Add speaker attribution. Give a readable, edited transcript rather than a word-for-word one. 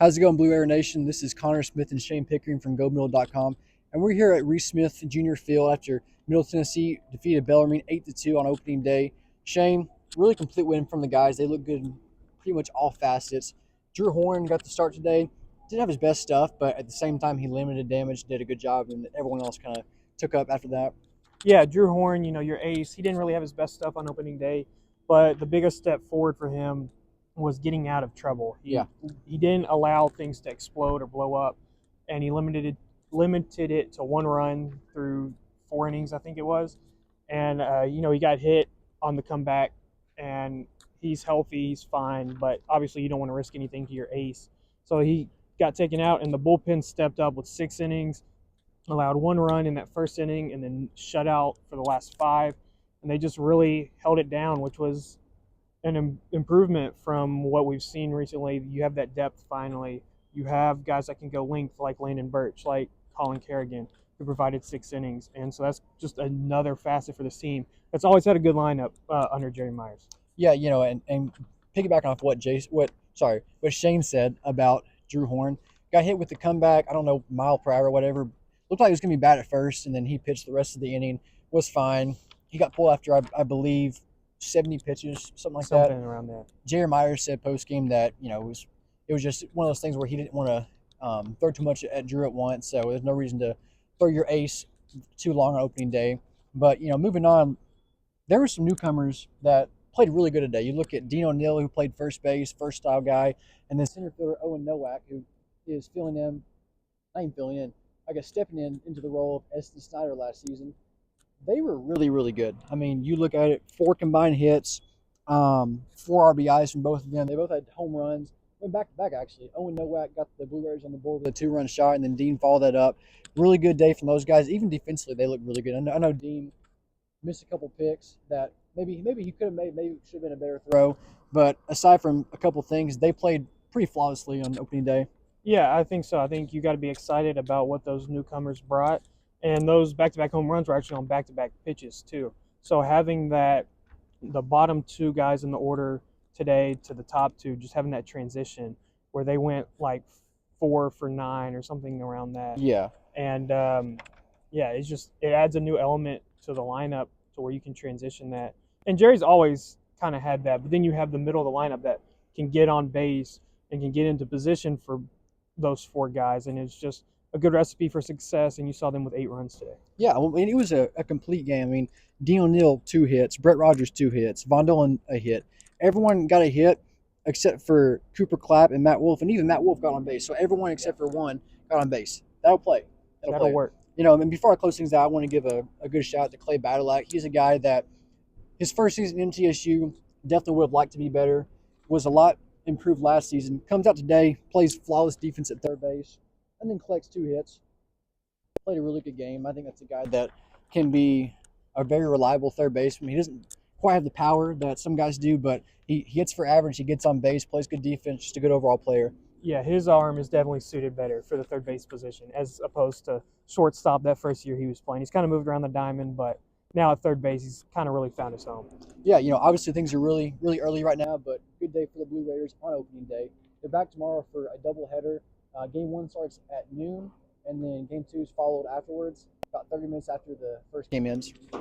Speaker 1: How's it going, Blue Air Nation? This is Connor Smith and Shane Pickering from GoMiddle.com, and we're here at Reese Smith Junior Field after Middle Tennessee defeated Bellarmine 8-2 on opening day. Shane, really complete win from the guys. They look good in pretty much all facets. Drew Horn got the start today. Didn't have his best stuff, but at the same time, he limited damage, did a good job, and everyone else kind of took up after that.
Speaker 2: Yeah, Drew Horn, your ace, he didn't really have his best stuff on opening day, but the biggest step forward for him was getting out of trouble. He didn't allow things to explode or blow up, and he limited it to one run through 4 innings, I think it was. And he got hit on the comeback, and he's healthy, he's fine, but obviously you don't want to risk anything to your ace. So he got taken out, and the bullpen stepped up with 6 innings, allowed one run in that first inning, and then shut out for the last 5. And they just really held it down, which was an improvement from what we've seen recently. You have that depth finally. You have guys that can go length like Landon Birch, like Colin Kerrigan, who provided 6 innings. And so that's just another facet for this team that's always had a good lineup under Jerry Myers.
Speaker 1: Yeah, and piggybacking off what Shane said about Drew Horn, got hit with the comeback, I don't know, mile per hour or whatever. Looked like he was going to be bad at first, and then he pitched the rest of the inning, was fine. He got pulled after, I believe, 70 pitches, something that.
Speaker 2: Something around there.
Speaker 1: Jerry Myers said post-game that, it was just one of those things where he didn't want to throw too much at Drew at once, so there's no reason to throw your ace too long on opening day. But, moving on, there were some newcomers that played really good today. You look at Dean O'Neill, who played first base, first-style guy, and then center fielder Owen Nowak, who is stepping into the role of Eston Snyder last season. They were really, really good. I mean, you look at it, 4 combined hits, 4 RBIs from both of them. They both had home runs. Went back-to-back, actually. Owen Nowak got the Blue Raiders on the board with a 2-run shot, and then Dean followed that up. Really good day from those guys. Even defensively, they look really good. I know Dean missed a couple picks that maybe he could have made, maybe it should have been a better throw. But aside from a couple things, they played pretty flawlessly on opening day.
Speaker 2: Yeah, I think so. I think you got to be excited about what those newcomers brought. And those back-to-back home runs were actually on back-to-back pitches, too. So having the bottom 2 guys in the order today to the top 2, just having that transition where they went like 4 for 9 or something around that.
Speaker 1: Yeah.
Speaker 2: And, it adds a new element to the lineup to where you can transition that. And Jerry's always kind of had that. But then you have the middle of the lineup that can get on base and can get into position for those 4 guys. And it's just a good recipe for success, and you saw them with 8 runs today.
Speaker 1: Yeah, well, and it was a complete game. I mean, Dean O'Neill, 2 hits, Brett Rogers, 2 hits, Von Dolan, a hit. Everyone got a hit except for Cooper Clapp and Matt Wolf, and even Matt Wolf got on base. So everyone except for one got on base. That'll play.
Speaker 2: That'll work.
Speaker 1: And before I close things out, I want to give a good shout out to Clay Badalak. He's a guy that his first season in MTSU definitely would have liked to be better, was a lot improved last season. Comes out today, plays flawless defense at third base, and then collects 2 hits. Played a really good game. I think that's a guy that can be a very reliable third baseman. He doesn't quite have the power that some guys do, but he hits for average. He gets on base, plays good defense, just a good overall player.
Speaker 2: Yeah, his arm is definitely suited better for the third base position as opposed to shortstop that first year he was playing. He's kind of moved around the diamond, but now at third base, he's kind of really found his home.
Speaker 1: Yeah, obviously things are really, really early right now, but good day for the Blue Raiders on opening day. They're back tomorrow for a doubleheader. Game 1 starts at noon, and then Game 2 is followed afterwards, about 30 minutes after the first game ends.